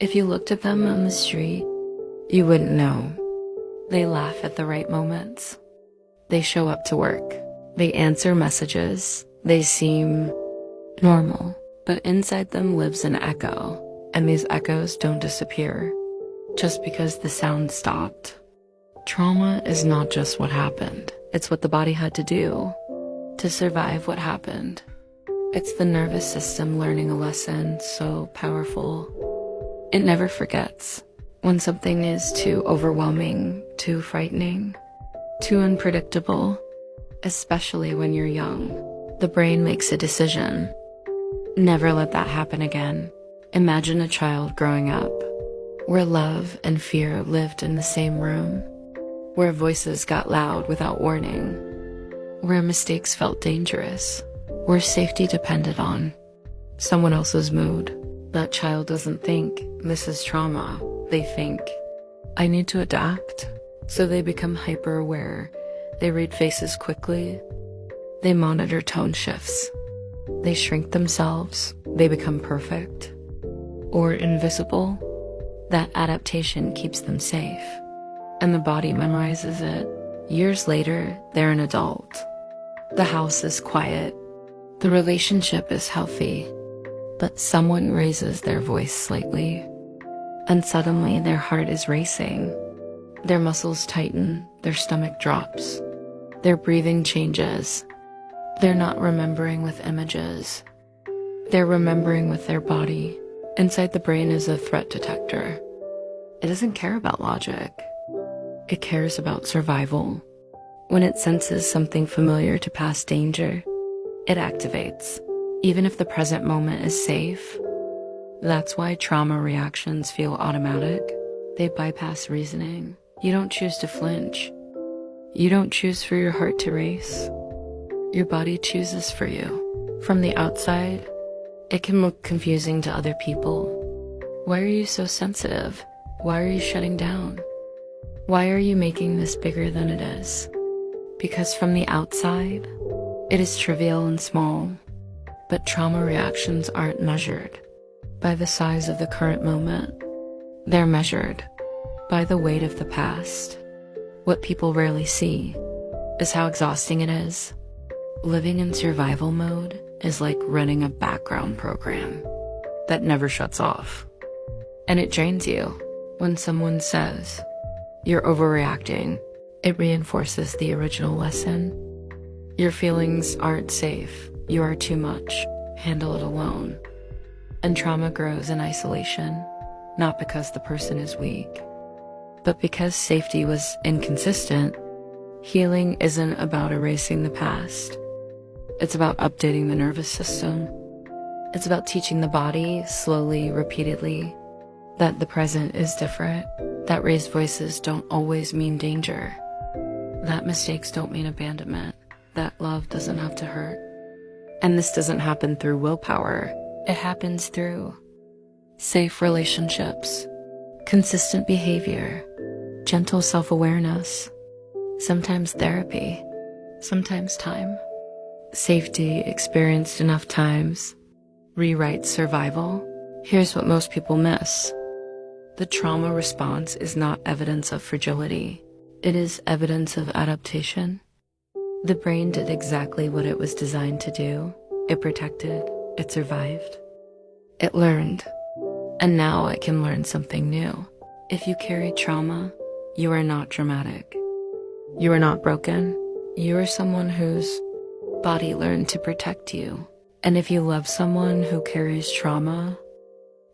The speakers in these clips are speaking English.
If you looked at them on the street, you wouldn't know. They laugh at the right moments. They show up to work. They answer messages. They seem normal. But inside them lives an echo. And these echoes don't disappear just because the sound stopped. Trauma is not just what happened. It's what the body had to do to survive what happened. It's the nervous system learning a lesson so powerful. It never forgets. When something is too overwhelming, too frightening, too unpredictable, especially when you're young, the brain makes a decision. Never let that happen again. Imagine a child growing up, where love and fear lived in the same room, where voices got loud without warning, where mistakes felt dangerous, where safety depended on someone else's mood. That child doesn't think, this is trauma. They think, I need to adapt. So they become hyper-aware. They read faces quickly. They monitor tone shifts. They shrink themselves. They become perfect or invisible. That adaptation keeps them safe, and the body memorizes it. Years later, they're an adult. The house is quiet. The relationship is healthy. But someone raises their voice slightly, and suddenly their heart is racing. Their muscles tighten, their stomach drops, their breathing changes. They're not remembering with images. They're remembering with their body. Inside the brain is a threat detector. It doesn't care about logic. It cares about survival. When it senses something familiar to past danger, it activates. Even if the present moment is safe. That's why trauma reactions feel automatic. They bypass reasoning. You don't choose to flinch. You don't choose for your heart to race. Your body chooses for you. From the outside, it can look confusing to other people. Why are you so sensitive? Why are you shutting down? Why are you making this bigger than it is? Because from the outside, it is trivial and small. But trauma reactions aren't measured by the size of the current moment. They're measured by the weight of the past. What people rarely see is how exhausting it is. Living in survival mode is like running a background program that never shuts off. And it drains you. When someone says, you're overreacting, it reinforces the original lesson. Your feelings aren't safe. You are too much. Handle it alone. And trauma grows in isolation, not because the person is weak, but because safety was inconsistent. Healing isn't about erasing the past. It's about updating the nervous system. It's about teaching the body, slowly, repeatedly, that the present is different, that raised voices don't always mean danger, that mistakes don't mean abandonment, that love doesn't have to hurt. And this doesn't happen through willpower. It happens through safe relationships, consistent behavior, gentle self-awareness, sometimes therapy, sometimes time. Safety experienced enough times rewrites survival. Here's what most people miss. The trauma response is not evidence of fragility. It is evidence of adaptation. The brain did exactly what it was designed to do. It protected, it survived, it learned, and now it can learn something new. If you carry trauma, you are not dramatic. You are not broken. You are someone whose body learned to protect you. And if you love someone who carries trauma,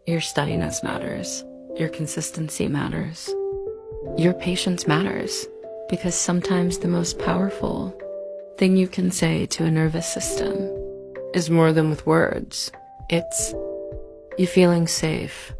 your steadiness matters. Your consistency matters. Your patience matters, because sometimes the most powerful thing you can say to a nervous system is more than with words. It's you feeling safe.